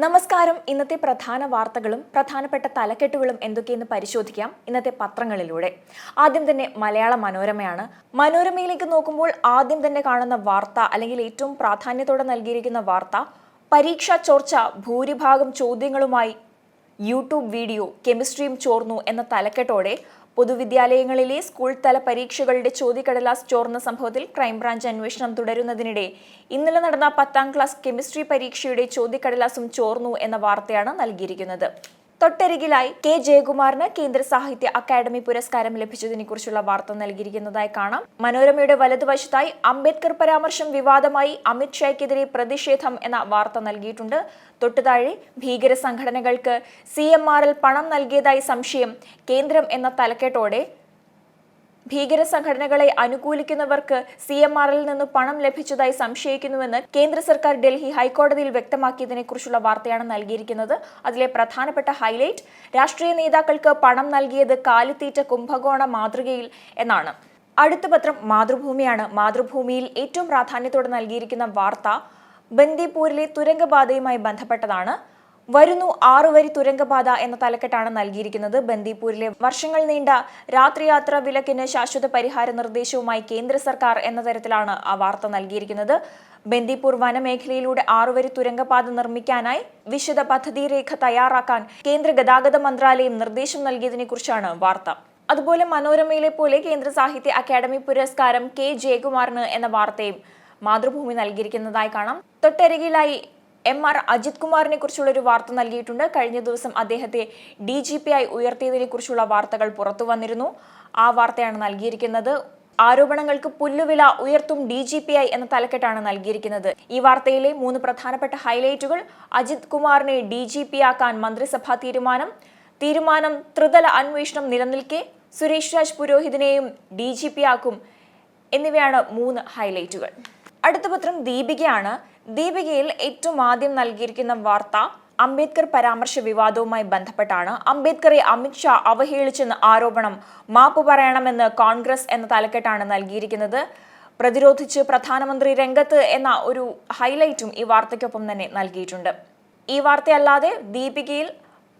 നമസ്കാരം. ഇന്നത്തെ പ്രധാന വാർത്തകളും പ്രധാനപ്പെട്ട തലക്കെട്ടുകളും എന്തൊക്കെയെന്ന് പരിശോധിക്കാം ഇന്നത്തെ പത്രങ്ങളിലൂടെ. ആദ്യം തന്നെ മലയാള മനോരമയാണ്. മനോരമയിലേക്ക് നോക്കുമ്പോൾ ആദ്യം തന്നെ കാണുന്ന വാർത്ത അല്ലെങ്കിൽ ഏറ്റവും പ്രാധാന്യത്തോടെ നൽകിയിരിക്കുന്ന വാർത്ത, പരീക്ഷാ ചോർച്ച, ഭൂരിഭാഗം ചോദ്യങ്ങളുമായി യൂട്യൂബ് വീഡിയോ, കെമിസ്ട്രിയും ചോർന്നു എന്ന തലക്കെട്ടോടെ പൊതുവിദ്യാലയങ്ങളിലെ സ്കൂൾ തല പരീക്ഷകളുടെ ചോദ്യക്കടലാസ് ചോർന്ന സംഭവത്തിൽ ക്രൈംബ്രാഞ്ച് അന്വേഷണം തുടരുന്നതിനിടെ ഇന്നലെ നടന്ന 10ാം ക്ലാസ് കെമിസ്ട്രി പരീക്ഷയുടെ ചോദ്യക്കടലാസും ചോർന്നു എന്ന വാർത്തയാണ് നൽകിയിരിക്കുന്നത്. തൊട്ടരികിലായി കെ ജയകുമാറിന് കേന്ദ്ര സാഹിത്യ അക്കാദമി പുരസ്കാരം ലഭിച്ചതിനെ കുറിച്ചുള്ള വാർത്ത നൽകിയിരിക്കുന്നതായി കാണാം. മനോരമയുടെ വലതുവശത്തായി അംബേദ്കർ പരാമർശം വിവാദമായി, അമിത് ഷായ്ക്കെതിരെ പ്രതിഷേധം എന്ന വാർത്ത നൽകിയിട്ടുണ്ട്. തൊട്ടുതാഴെ ഭീകര സംഘടനകൾക്ക് CMRL പണം നൽകിയതായി സംശയം, കേന്ദ്രം എന്ന തലക്കെട്ടോടെ ഭീകര സംഘടനകളെ അനുകൂലിക്കുന്നവർക്ക് CMRL നിന്ന് പണം ലഭിച്ചതായി സംശയിക്കുന്നുവെന്ന് കേന്ദ്ര സർക്കാർ ഡൽഹി ഹൈക്കോടതിയിൽ വ്യക്തമാക്കിയതിനെ കുറിച്ചുള്ള വാർത്തയാണ് നൽകിയിരിക്കുന്നത്. അതിലെ പ്രധാനപ്പെട്ട ഹൈലൈറ്റ്, രാഷ്ട്രീയ നേതാക്കൾക്ക് പണം നൽകിയത് കാലിത്തീറ്റ കുംഭകോണ മാതൃകയിൽ എന്നാണ്. അടുത്ത പത്രം മാതൃഭൂമിയാണ്. മാതൃഭൂമിയിൽ ഏറ്റവും പ്രാധാന്യത്തോടെ നൽകിയിരിക്കുന്ന വാർത്ത ബന്ദിപ്പൂരിലെ തുരങ്കപാതയുമായി ബന്ധപ്പെട്ടതാണ്. വരുന്നു 6 വരി തുരങ്കപാത എന്ന തലക്കെട്ടാണ് നൽകിയിരിക്കുന്നത്. ബന്ദിപ്പൂരിലെ വർഷങ്ങൾ നീണ്ട രാത്രിയാത്രാ വിലക്കിന് ശാശ്വത പരിഹാര നിർദ്ദേശവുമായി കേന്ദ്ര സർക്കാർ എന്ന തരത്തിലാണ് ആ വാർത്ത നൽകിയിരിക്കുന്നത്. ബന്ദിപ്പൂർ വനമേഖലയിലൂടെ 6 വരി തുരങ്കപാത നിർമ്മിക്കാനായി വിശദ പദ്ധതി രേഖ തയ്യാറാക്കാൻ കേന്ദ്ര ഗതാഗത മന്ത്രാലയം നിർദ്ദേശം നൽകിയതിനെ കുറിച്ചാണ് വാർത്ത. അതുപോലെ മനോരമയിലെ പോലെ കേന്ദ്ര സാഹിത്യ അക്കാദമി പുരസ്കാരം കെ ജയകുമാറിന് എന്ന വാർത്തയും മാതൃഭൂമി നൽകിയിരിക്കുന്നതായി കാണാം. തൊട്ടരികിലായി MR അജിത് കുമാറിനെ കുറിച്ചുള്ള ഒരു വാർത്ത നൽകിയിട്ടുണ്ട്. കഴിഞ്ഞ ദിവസം അദ്ദേഹത്തെ DGP ആയി ഉയർത്തിയതിനെ കുറിച്ചുള്ള വാർത്തകൾ പുറത്തു വന്നിരുന്നു. ആ വാർത്തയാണ് നൽകിയിരിക്കുന്നത്. ആരോപണങ്ങൾക്ക് പുല്ലുവില ഉയർത്തും DGP ആയി എന്ന തലക്കെട്ടാണ് നൽകിയിരിക്കുന്നത്. ഈ വാർത്തയിലെ 3 പ്രധാനപ്പെട്ട ഹൈലൈറ്റുകൾ: അജിത് കുമാറിനെ DGP ആക്കാൻ മന്ത്രിസഭാ തീരുമാനം ത്രിതല അന്വേഷണം നിലനിൽക്കെ സുരേഷ് രാജ് പുരോഹിതിനെയും DGP ആക്കും എന്നിവയാണ് 3 ഹൈലൈറ്റുകൾ. അടുത്ത പത്രം ദീപികയാണ്. ദീപികയിൽ ഏറ്റവും ആദ്യം നൽകിയിരിക്കുന്ന വാർത്ത അംബേദ്കർ പരാമർശ വിവാദവുമായി ബന്ധപ്പെട്ടാണ്. അംബേദ്കറെ അമിത് ഷാ അവഹേളിച്ചെന്ന ആരോപണം, മാപ്പ് പറയണമെന്ന് കോൺഗ്രസ് എന്ന തലക്കെട്ടാണ് നൽകിയിരിക്കുന്നത്. പ്രതിരോധിച്ച് പ്രധാനമന്ത്രി രംഗത്ത് എന്ന ഒരു ഹൈലൈറ്റും ഈ വാർത്തയ്ക്കൊപ്പം തന്നെ നൽകിയിട്ടുണ്ട്. ഈ വാർത്തയല്ലാതെ ദീപികയിൽ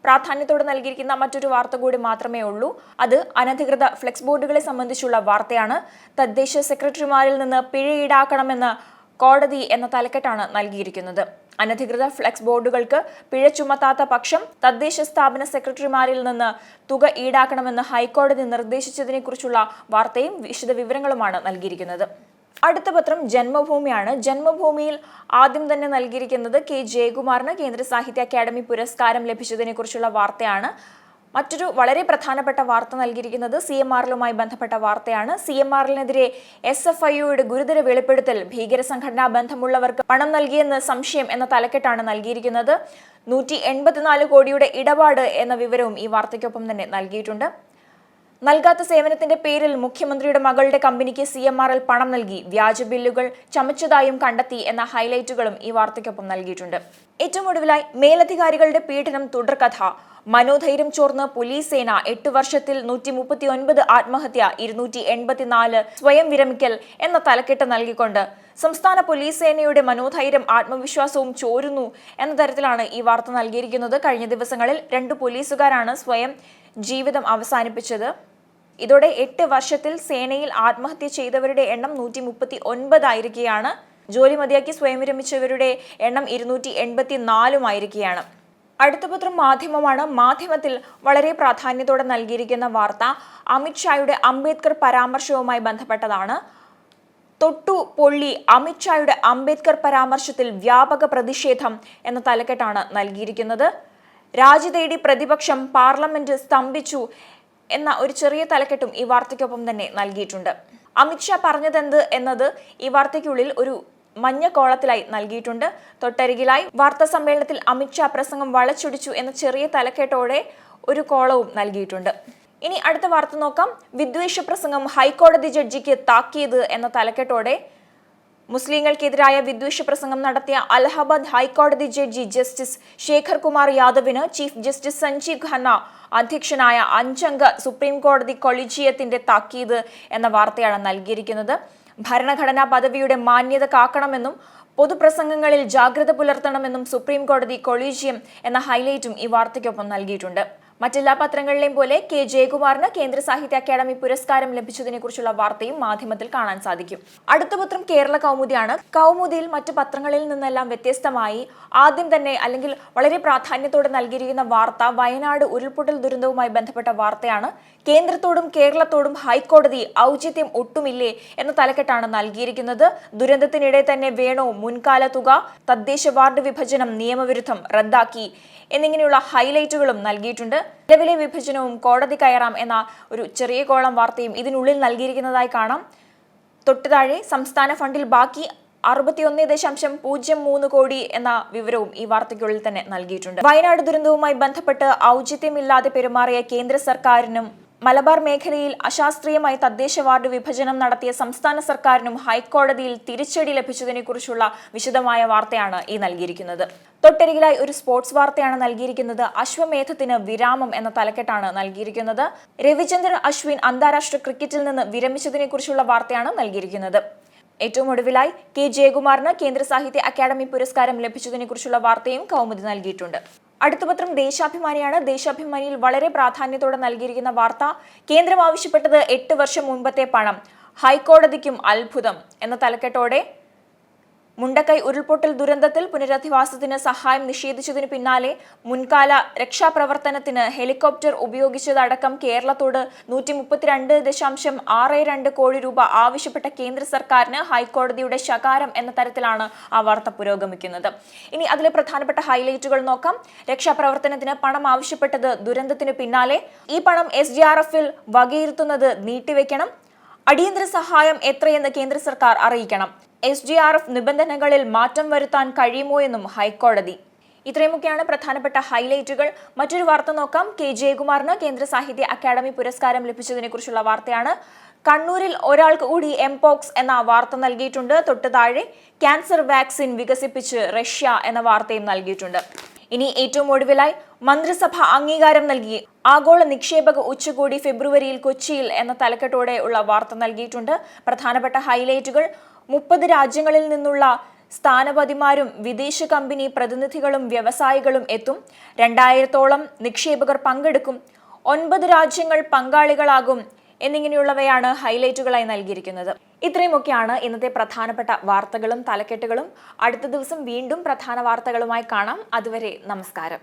പ്രാധാന്യത്തോടെ നൽകിയിരിക്കുന്ന മറ്റൊരു വാർത്ത കൂടി മാത്രമേ ഉള്ളൂ. അത് അനധികൃത ഫ്ലെക്സ് ബോർഡുകളെ സംബന്ധിച്ചുള്ള വാർത്തയാണ്. തദ്ദേശ സെക്രട്ടറിമാരിൽ നിന്ന് പിഴ ഈടാക്കണമെന്ന് കോടതി എന്ന തലക്കെട്ടാണ് നൽകിയിരിക്കുന്നത്. അനധികൃത ഫ്ലെക്സ് ബോർഡുകൾക്ക് പിഴ ചുമത്താത്ത പക്ഷം തദ്ദേശ സ്ഥാപന സെക്രട്ടറിമാരിൽ നിന്ന് തുക ഈടാക്കണമെന്ന് ഹൈക്കോടതി നിർദ്ദേശിച്ചതിനെ കുറിച്ചുള്ള വാർത്തയും വിശദ വിവരങ്ങളുമാണ് നൽകിയിരിക്കുന്നത്. അടുത്ത പത്രം ജന്മഭൂമിയാണ്. ജന്മഭൂമിയിൽ ആദ്യം തന്നെ നൽകിയിരിക്കുന്നത് കെ ജയകുമാറിന് കേന്ദ്ര സാഹിത്യ അക്കാദമി പുരസ്കാരം ലഭിച്ചതിനെ കുറിച്ചുള്ള വാർത്തയാണ്. മറ്റൊരു വളരെ പ്രധാനപ്പെട്ട വാർത്ത നൽകിയിരിക്കുന്നത് CMRLുമായി ബന്ധപ്പെട്ട വാർത്തയാണ്. CMRLനെതിരെ SFIയുടെ ഗുരുതര വെളിപ്പെടുത്തൽ, ഭീകര സംഘടനാ ബന്ധമുള്ളവർക്ക് പണം നൽകിയെന്ന് സംശയം എന്ന തലക്കെട്ടാണ് നൽകിയിരിക്കുന്നത്. 184 കോടിയുടെ ഇടപാട് എന്ന വിവരവും ഈ വാർത്തയ്ക്കൊപ്പം തന്നെ നൽകിയിട്ടുണ്ട്. നൽകാത്ത സേവനത്തിന്റെ പേരിൽ മുഖ്യമന്ത്രിയുടെ മകളുടെ കമ്പനിക്ക് CMRL പണം നൽകി, വ്യാജ ബില്ലുകൾ ചമച്ചതായും കണ്ടെത്തി എന്ന ഹൈലൈറ്റുകളും ഈ വാർത്തയ്ക്കൊപ്പം നൽകിയിട്ടുണ്ട്. ഏറ്റവും ഒടുവിലായി മേലധികാരികളുടെ പീഡനം തുടർക്കഥ, മനോധൈര്യം ചോർന്ന് പോലീസ് സേന, 8 വർഷത്തിൽ 139 ആത്മഹത്യ, 284 സ്വയം വിരമിക്കൽ എന്ന തലക്കെട്ട് നൽകിക്കൊണ്ട് സംസ്ഥാന പോലീസ് സേനയുടെ മനോധൈര്യം ആത്മവിശ്വാസവും ചോരുന്നു എന്ന തരത്തിലാണ് ഈ വാർത്ത നൽകിയിരിക്കുന്നത്. കഴിഞ്ഞ ദിവസങ്ങളിൽ 2 പോലീസുകാരാണ് സ്വയം ജീവിതം അവസാനിപ്പിച്ചത്. ഇതോടെ 8 വർഷത്തിൽ സേനയിൽ ആത്മഹത്യ ചെയ്തവരുടെ എണ്ണം 139 ആയിരിക്കുകയാണ്. ജോലി മതിയാക്കി സ്വയം വിരമിച്ചവരുടെ എണ്ണം 284 ആയിരിക്കുകയാണ്. അടുത്ത പത്രം മാധ്യമമാണ്. മാധ്യമത്തിൽ വളരെ പ്രാധാന്യത്തോടെ നൽകിയിരിക്കുന്ന വാർത്ത അമിത് ഷായുടെ അംബേദ്കർ പരാമർശവുമായി ബന്ധപ്പെട്ടതാണ്. തൊട്ടു പൊള്ളി, അമിത് ഷായുടെ അംബേദ്കർ പരാമർശത്തിൽ വ്യാപക പ്രതിഷേധം എന്ന തലക്കെട്ടാണ് നൽകിയിരിക്കുന്നത്. രാജി തേടി പ്രതിപക്ഷം, പാർലമെന്റ് സ്തംഭിച്ചു എന്ന ഒരു ചെറിയ തലക്കെട്ടും ഈ വാർത്തയ്ക്കൊപ്പം തന്നെ നൽകിയിട്ടുണ്ട്. അമിത് ഷാ പറഞ്ഞതെന്ത് എന്നത് ഈ വാർത്തയ്ക്കുള്ളിൽ ഒരു മഞ്ഞ കോളത്തിലായി നൽകിയിട്ടുണ്ട്. തൊട്ടരികിലായി വാർത്താ സമ്മേളനത്തിൽ അമിത് ഷാ പ്രസംഗം വളച്ചൊടിച്ചു എന്ന ചെറിയ തലക്കെട്ടോടെ ഒരു കോളവും നൽകിയിട്ടുണ്ട്. ഇനി അടുത്ത വാർത്ത നോക്കാം. വിദ്വേഷ പ്രസംഗം, ഹൈക്കോടതി ജഡ്ജിക്ക് താക്കീത് എന്ന തലക്കെട്ടോടെ മുസ്ലിങ്ങൾക്കെതിരായ വിദ്വേഷ പ്രസംഗം നടത്തിയ അലഹബാദ് ഹൈക്കോടതി ജഡ്ജി ജസ്റ്റിസ് ശേഖർ കുമാർ യാദവിന് ചീഫ് ജസ്റ്റിസ് സഞ്ജീവ് ഖന്ന അധ്യക്ഷനായ 5-അംഗ സുപ്രീം കോടതി കൊളീജിയത്തിന്റെ താക്കീത് എന്ന വാർത്തയാണ് നൽകിയിരിക്കുന്നത്. ഭരണഘടനാ പദവിയുടെ മാന്യത കാക്കണമെന്നും പൊതുപ്രസംഗങ്ങളിൽ ജാഗ്രത പുലർത്തണമെന്നും സുപ്രീം കോടതി കൊളീജിയം എന്ന ഹൈലൈറ്റും ഈ വാർത്തയ്ക്കൊപ്പം നൽകിയിട്ടുണ്ട്. മറ്റെല്ലാ പത്രങ്ങളിലെയും പോലെ കെ ജയകുമാറിന് കേന്ദ്ര സാഹിത്യ അക്കാദമി പുരസ്കാരം ലഭിച്ചതിനെ കുറിച്ചുള്ള വാർത്തയും മാധ്യമത്തിൽ കാണാൻ സാധിക്കും. അടുത്ത പത്രം കേരള കൗമുദിയാണ്. കൗമുദിയിൽ മറ്റു പത്രങ്ങളിൽ നിന്നെല്ലാം വ്യത്യസ്തമായി ആദ്യം തന്നെ അല്ലെങ്കിൽ വളരെ പ്രാധാന്യത്തോടെ നൽകിയിരിക്കുന്ന വാർത്ത വയനാട് ഉരുൾപൊട്ടൽ ദുരന്തവുമായി ബന്ധപ്പെട്ട വാർത്തയാണ്. കേന്ദ്രത്തോടും കേരളത്തോടും ഹൈക്കോടതി ഔചിത്യം ഒട്ടുമില്ലേ എന്ന തലക്കെട്ടാണ് നൽകിയിരിക്കുന്നത്. ദുരന്തത്തിനിടെ തന്നെ വേണോ മുൻകാല തുക, തദ്ദേശ വാർഡ് വിഭജനം നിയമവിരുദ്ധം റദ്ദാക്കി എന്നിങ്ങനെയുള്ള ഹൈലൈറ്റുകളും നൽകിയിട്ടുണ്ട്. നിലവിലെ വിഭജനവും കോടതി കയറാം എന്ന ഒരു ചെറിയ കോളം വാർത്തയും ഇതിനുള്ളിൽ നൽകിയിരിക്കുന്നതായി കാണാം. തൊട്ടുതാഴെ സംസ്ഥാന ഫണ്ടിൽ ബാക്കി 61.03 കോടി എന്ന വിവരവും ഈ വാർത്തയ്ക്കുള്ളിൽ തന്നെ നൽകിയിട്ടുണ്ട്. വയനാട് ദുരന്തവുമായി ബന്ധപ്പെട്ട് ഔചിത്യമില്ലാതെ പെരുമാറിയ കേന്ദ്ര സർക്കാരിനും മലബാർ മേഖലയിൽ അശാസ്ത്രീയമായി തദ്ദേശ വാർഡ് വിഭജനം നടത്തിയ സംസ്ഥാന സർക്കാരിനും ഹൈക്കോടതിയിൽ തിരിച്ചടി ലഭിച്ചതിനെ കുറിച്ചുള്ള വിശദമായ വാർത്തയാണ് ഈ നൽകിയിരിക്കുന്നത്. തൊട്ടരികിലായി ഒരു സ്പോർട്സ് വാർത്തയാണ് നൽകിയിരിക്കുന്നത്. അശ്വമേധത്തിന് വിരാമം എന്ന തലക്കെട്ടാണ് നൽകിയിരിക്കുന്നത്. രവിചന്ദ്രൻ അശ്വിൻ അന്താരാഷ്ട്ര ക്രിക്കറ്റിൽ നിന്ന് വിരമിച്ചതിനെ കുറിച്ചുള്ള വാർത്തയാണ് നൽകിയിരിക്കുന്നത്. ഏറ്റവും ഒടുവിലായി കെ ജയകുമാറിന് കേന്ദ്ര സാഹിത്യ അക്കാദമി പുരസ്കാരം ലഭിച്ചതിനെ കുറിച്ചുള്ള വാർത്തയും കൗമുദി നൽകിയിട്ടുണ്ട്. അടുത്ത പത്രം ദേശാഭിമാനിയാണ്. ദേശാഭിമാനിയിൽ വളരെ പ്രാധാന്യത്തോടെ നൽകിയിരിക്കുന്ന വാർത്ത കേന്ദ്രം ആവശ്യപ്പെട്ടത് 8 വർഷം മുൻപത്തെ പണം, ഹൈക്കോടതിക്കും അത്ഭുതം എന്ന തലക്കെട്ടോടെ മുണ്ടക്കൈ ഉരുൾപൊട്ടൽ ദുരന്തത്തിൽ പുനരധിവാസത്തിന് സഹായം നിഷേധിച്ചതിനു പിന്നാലെ മുൻകാല രക്ഷാപ്രവർത്തനത്തിന് ഹെലികോപ്റ്റർ ഉപയോഗിച്ചതടക്കം കേരളത്തോട് 132.62 കോടി രൂപ ആവശ്യപ്പെട്ട കേന്ദ്ര സർക്കാരിന് ഹൈക്കോടതിയുടെ ശകാരം എന്ന തരത്തിലാണ് ആ വാർത്ത പുരോഗമിക്കുന്നത്. ഇനി അതിലെ പ്രധാനപ്പെട്ട ഹൈലൈറ്റുകൾ നോക്കാം. രക്ഷാപ്രവർത്തനത്തിന് പണം ആവശ്യപ്പെട്ടത് ദുരന്തത്തിനു പിന്നാലെ. ഈ പണം SDRF-ൽ വകയിരുത്തുന്നത് നീട്ടിവെക്കണം. അടിയന്തര സഹായം എത്രയെന്ന് കേന്ദ്ര സർക്കാർ അറിയിക്കണം. SDRF നിബന്ധനകളിൽ മാറ്റം വരുത്താൻ കഴിയുമോ എന്നും ഹൈക്കോടതി. ഇത്രയുമൊക്കെയാണ് പ്രധാനപ്പെട്ട ഹൈലൈറ്റുകൾ. മറ്റൊരു വാർത്ത നോക്കാം. കെ ജയകുമാറിന് കേന്ദ്ര സാഹിത്യ അക്കാദമി പുരസ്കാരം ലഭിച്ചതിനെ കുറിച്ചുള്ള വാർത്തയാണ്. കണ്ണൂരിൽ ഒരാൾക്ക് കൂടി എംപോക്സ് എന്ന വാർത്ത നൽകിയിട്ടുണ്ട്. തൊട്ട് താഴെ ക്യാൻസർ വാക്സിൻ വികസിപ്പിച്ച് റഷ്യ എന്ന വാർത്തയും നൽകിയിട്ടുണ്ട്. ഇനി ഏറ്റവും ഒടുവിലായി മന്ത്രിസഭ അംഗീകാരം നൽകി ആഗോള നിക്ഷേപക ഉച്ചകോടി ഫെബ്രുവരിയിൽ കൊച്ചിയിൽ എന്ന തലക്കെട്ടോടെ ഉള്ള വാർത്ത നൽകിയിട്ടുണ്ട്. പ്രധാനപ്പെട്ട ഹൈലൈറ്റുകൾ: 30 രാജ്യങ്ങളിൽ നിന്നുള്ള സ്ഥാനപതിമാരും വിദേശ കമ്പനി പ്രതിനിധികളും വ്യവസായികളും എത്തും. 2000-ഓളം നിക്ഷേപകർ പങ്കെടുക്കും. 9 രാജ്യങ്ങൾ പങ്കാളികളാകും എന്നിങ്ങനെയുള്ളവയാണ് ഹൈലൈറ്റുകളായി നൽകിയിരിക്കുന്നത്. ഇത്രയുമൊക്കെയാണ് ഇന്നത്തെ പ്രധാനപ്പെട്ട വാർത്തകളും തലക്കെട്ടുകളും. അടുത്ത ദിവസം വീണ്ടും പ്രധാന വാർത്തകളുമായി കാണാം. അതുവരെ നമസ്കാരം.